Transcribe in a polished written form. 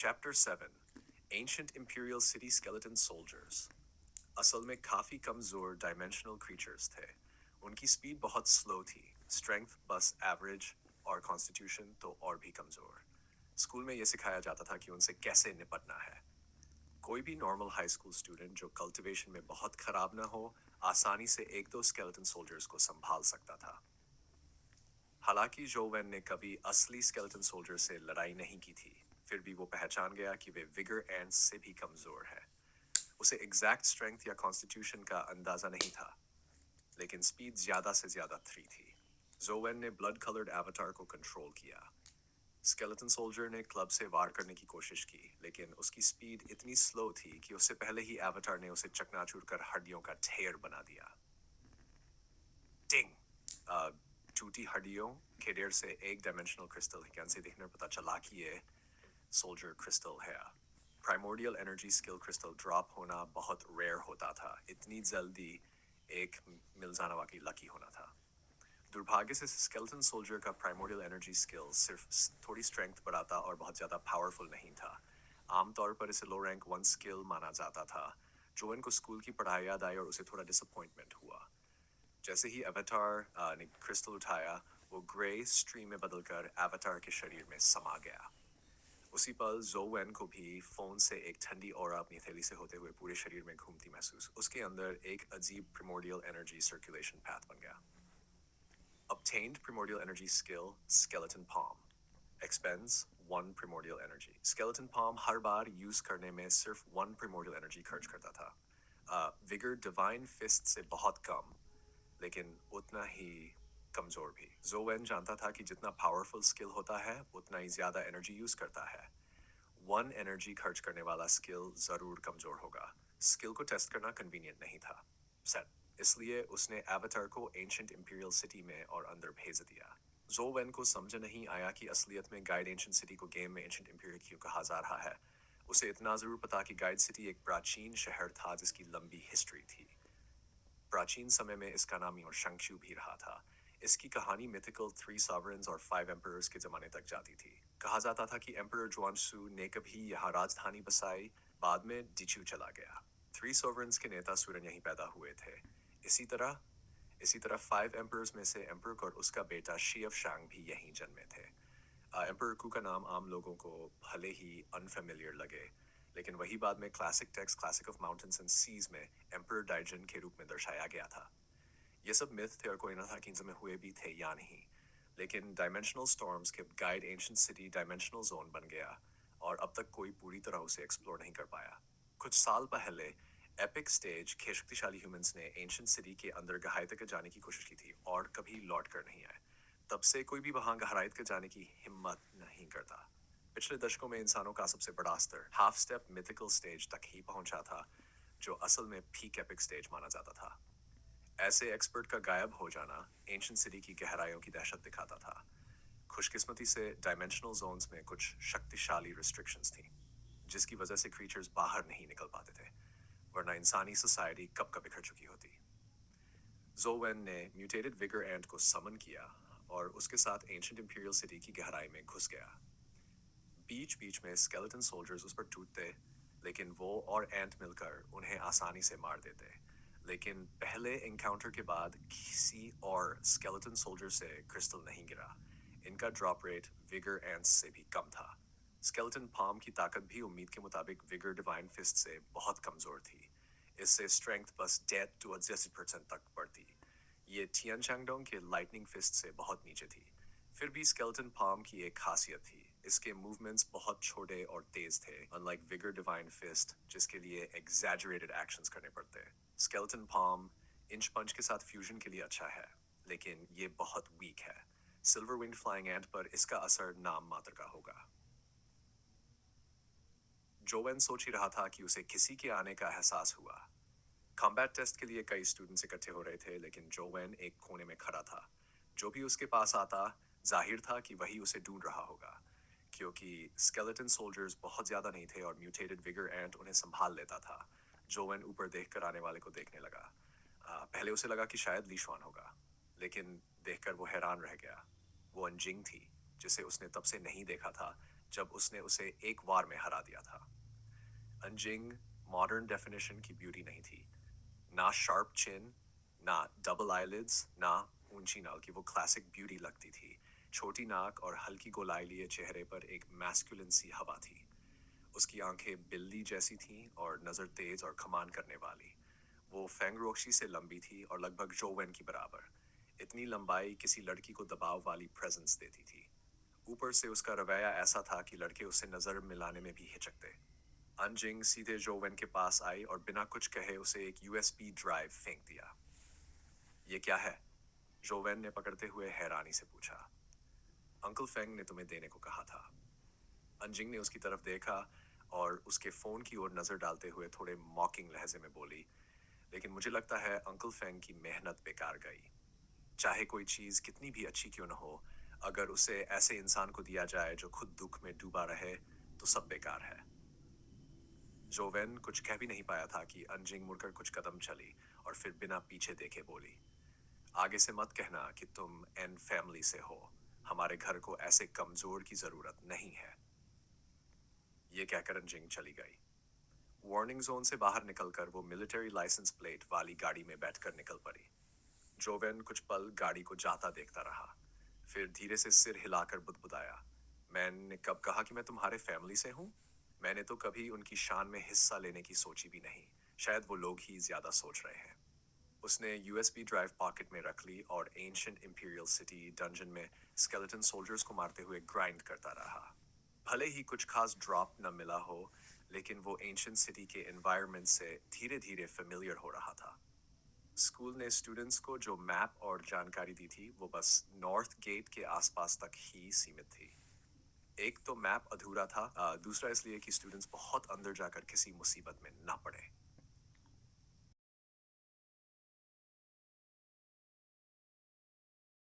Chapter 7 ancient imperial city skeleton soldiers. असल में काफी कमजोर डायमेंशनल क्रीचर्स थे। उनकी स्पीड बहुत स्लो थी, स्ट्रेंथ बस एवरेज और कॉन्स्टिट्यूशन तो और भी कमजोर। स्कूल में यह सिखाया जाता था कि उनसे कैसे निपटना है। कोई भी नॉर्मल हाई स्कूल स्टूडेंट जो कल्टीवेशन में बहुत खराब ना हो, आसानी से एक दो स्केलेटन सोल्जर्स को संभाल सकता था। हालांकि जोवेन ने कभी असली स्केलेटन सोल्जर से लड़ाई नहीं की थी, फिर भी वो पहचान गया कि वे विगर एंड से भी कमजोर है। उसे एग्जैक्ट स्ट्रेंथ या कॉन्स्टिट्यूशन का अंदाजा नहीं था, लेकिन स्पीड ज्यादा से ज्यादा 3 थी। जोवेन ने ब्लड कलर्ड एवाटार को कंट्रोल किया। स्केलेटन सोल्जर ने क्लब से वार करने की कोशिश की, लेकिन उसकी स्पीड इतनी स्लो थी कि उससे पहले ही एवाटार ने उसे चकनाचूर कर हड्डियों का ढेर बना दिया। टिंग! टूटी हड्डियों के ढेर से एक डायमेंशनल क्रिस्टल हिकन से देखने पर पता चला कि ये सोल्जर क्रिस्टल है। Primordial energy skill crystal drop होना बहुत रेयर होता था। इतनी जल्दी एक मिल जाना वाकई लकी होना था। दुर्भाग्य से स्केलेटन सोल्जर का प्राइमोर्डियल एनर्जी स्किल सिर्फ थोड़ी स्ट्रेंथ बढ़ाता और बहुत ज्यादा पावरफुल नहीं था। आमतौर पर इसे लो रैंक 1 स्किल माना जाता था। जोएन को स्कूल की पढ़ाई याद आई और उसे थोड़ा डिसअपॉइंटमेंट हुआ। जैसे ही एवाटार ने क्रिस्टल उठाया, वो ग्रे स्ट्रीम में बदलकर एवाटार के शरीर में समा गया। उसी पल जोवेन को भी फोन से एक ठंडी ऑरा अपनी थैली से होते हुए पूरे शरीर में घूमती महसूस। उसके अंदर एक अजीब प्रिमोर्डियल एनर्जी सर्कुलेशन पैथ बन गया। Obtained primordial energy skill skeleton palm expends 1 primordial energy. Skeleton palm हर बार यूज करने में सिर्फ 1 primordial energy खर्च करता था। विगर डिवाइन फिस्ट से बहुत कम, लेकिन उतना ही कमजोर भी। जोवेन जानता था कि जितना पावरफुल स्किल होता है, उतना ही ज्यादा एनर्जी यूज करता है। 1 एनर्जी खर्च करने वाला स्किल जरूर कमजोर होगा। स्किल को टेस्ट करना कन्वीनियंट नहीं था। सेट। इसलिए उसने एवाटार को एंशंट इंपीरियल सिटी में और अंदर भेज दिया। जोवेन को समझ नहीं आया कि असलियत में गाइड एंशंट सिटी को गेम में एंशंट इंपीरियल क्यों कहा जा रहा है। उसे इतना जरूर पता कि गाइड सिटी एक प्राचीन शहर था जिसकी लंबी हिस्ट्री थी। प्राचीन समय में इसका नाम शंक्षु भी रहा था। इसकी कहानी मिथिकल 3 सॉवरेन्स और 5 एम्परर्स के जमाने तक जाती थी। कहा जाता था कि एम्परर जुआनसू ने कभी यहाँ राजधानी बसाई, बाद में डिचू चला गया। 3 सॉवरेन्स के नेता सूरन यहीं पैदा हुए थे। इसी तरह इसी तरह 5 एम्परर्स में से एम्परर और उसका बेटा शियफ शांग भी यहीं जन्मे थे। एम्परर कू का नाम आम लोगों को भले ही अनफेमिलियर लगे, लेकिन वही बाद में classic text classic of mountains and seas में एम्परर डाइजन के रूप में दर्शाया गया था। ये सब मिथ थे और कोई ना था कि इन समय हुए भी थे या नहीं, लेकिन डायमेंशनल स्टॉर्म्स के guide ancient city dimensional zone बन गया और अब तक कोई पूरी तरह उसे एक्सप्लोर नहीं कर पाया। कुछ साल पहले एपिक स्टेज के शक्तिशाली ह्यूमंस ने एंशिएंट सिटी के अंदर गहराई तक जाने की कोशिश की थी और कभी लौट कर नहीं आए। तब से कोई भी वहां गहराई तक जाने की हिम्मत नहीं करता। पिछले दशकों में इंसानों का सबसे बड़ा स्तर हाफ स्टेप मिथिकल स्टेज तक ही पहुंचा था, जो असल में पीक एपिक स्टेज माना जाता था। ऐसे एक्सपर्ट का गायब हो जाना एंशिएंट सिटी की गहराइयों की दहशत दिखाता था। खुशकिस्मती से डायमेंशनल जोन्स में कुछ शक्तिशाली रिस्ट्रिक्शंस थी, जिसकी वजह से क्रीचर्स बाहर नहीं निकल पाते थे, वरना इंसानी सोसाइटी कब कब बिखर चुकी होती। जोवेन ने म्यूटेटेड विगर एंट को समन किया और उसके साथ एंशिएंट इंपीरियल सिटी की गहराई में घुस गया। बीच बीच में स्केलेटन सोल्जर्स उस पर टूटते, लेकिन वो और एंट मिलकर उन्हें आसानी से मार देते। लेकिन पहले एनकाउंटर के बाद किसी और स्केलेटन सोल्जर से क्रिस्टल नहीं गिरा। इनका ड्रॉप रेट विगर एंट्स से भी कम था। स्केलेटन पाम की ताकत भी उम्मीद के मुताबिक विगर डिवाइन फिस्ट से बहुत कमजोर थी। इससे स्ट्रेंथ बस डेथ टू 80% तक बढ़ती। ये टियन चैंगडोंग के लाइटनिंग फिस्ट से बहुत नीचे थी। फिर भी स्केलेटन पाम की एक खासियत थी, इसके मूवमेंट्स बहुत छोटे और तेज थे, अनलाइक विगर डिवाइन फिस्ट जिसके लिए एग्जैजरेटेड एक्शंस करने पड़ते। स्केलेटन पाम इंच पंच के साथ फ्यूजन के लिए अच्छा है, लेकिन ये बहुत वीक है। सिल्वर विंड फ्लाइंग एंट पर इसका असर नाम मात्र का होगा। जोवेन सोच ही रहा था कि उसे किसी के आने का एहसास हुआ। कॉम्बैट टेस्ट के लिए कई स्टूडेंट्स इकट्ठे हो रहे थे, लेकिन जोवेन एक कोने में खड़ा था। जो भी उसके पास आता, जाहिर था कि वही उसे ढूंढ रहा होगा, क्योंकि स्केलेटन सोल्जर्स बहुत ज्यादा नहीं थे और म्यूटेटेड विगर एंट उन्हें संभाल लेता था। जोवेन ऊपर देखकर आने वाले को देखने लगा। पहले उसे लगा कि शायद लीशवान होगा, लेकिन देखकर वो हैरान रह गया। वो अंजिंग थी, जिसे उसने तब से नहीं देखा था, जब उसने उसे एक वार में हरा दिया था। अंजिंग मॉडर्न डेफिनेशन की ब्यूटी नहीं थी। ना शार्प चिन, ना डबल आईलिड्स, ना ऊंची नाक की वो क्लासिक ब्यूटी लगती थी। छोटी नाक और हल्की गोलाई लिए चेहरे पर एक मैस्कुलिन सी हवा थी। उसकी आंखें बिल्ली जैसी थीं और नजर तेज और कमान करने वाली। वो फेंगरोक्शी से लंबी थी और लगभग जोवेन की बराबर। इतनी लंबाई किसी लड़की को दबाव वाली प्रेजेंस देती थी। ऊपर से उसका रवैया ऐसा था कि लड़के उससे नजर मिलाने में भी हिचकते। अंजिंग सीधे जोवेन के पास आई और बिना कुछ कहे उसे एक यूएसबी ड्राइव फेंक दिया। ये क्या है? जोवेन ने पकड़ते हुए हैरानी से पूछा। अंकल फेंग ने तुम्हें देने को कहा था। अंजिंग ने उसकी तरफ देखा और उसके फोन की ओर नजर डालते हुए थोड़े मॉकिंग लहजे में बोली, लेकिन मुझे लगता है अंकल फेंग की मेहनत बेकार गई। चाहे कोई चीज कितनी भी अच्छी क्यों न हो, अगर उसे ऐसे इंसान को दिया जाए जो खुद दुख में डूबा रहे, तो सब बेकार है। जोवेन कुछ कह भी नहीं पाया था कि अंजिंग मुड़कर कुछ कदम चली और फिर बिना पीछे देखे बोली, आगे से मत कहना कि तुम एन फैमिली से हो। हमारे घर को ऐसे कमजोर की जरूरत नहीं है। ये कहकर अंजिंग चली गई। वार्निंग जोन से बाहर निकलकर वो मिलिट्री लाइसेंस प्लेट वाली गाड़ी में बैठकर निकल पड़ी। जोवेन कुछ पल गाड़ी को जाता देखता रहा, फिर धीरे से सिर हिलाकर बुदबुदाया, मैंने कब कहा कि मैं तुम्हारे फैमिली से हूँ? मैंने तो कभी उनकी शान में हिस्सा लेने की सोची भी नहीं। शायद वो लोग ही ज्यादा सोच रहे हैं। उसने यूएसबी ड्राइव पॉकेट में रख ली और एंशिएंट इंपीरियल सिटी डंजन में स्केलेटन सोल्जर्स को मारते हुए ग्राइंड करता रहा। भले ही कुछ खास ड्रॉप न मिला हो, लेकिन वो एंशिएंट सिटी के एनवायरनमेंट से धीरे धीरे फेमिलियर हो रहा था। स्कूल ने स्टूडेंट्स को जो मैप और जानकारी दी थी वो बस नॉर्थ गेट के आसपास तक ही सीमित थी। एक तो मैप अधूरा था, दूसरा इसलिए कि स्टूडेंट्स बहुत अंदर जाकर किसी मुसीबत में ना पड़े।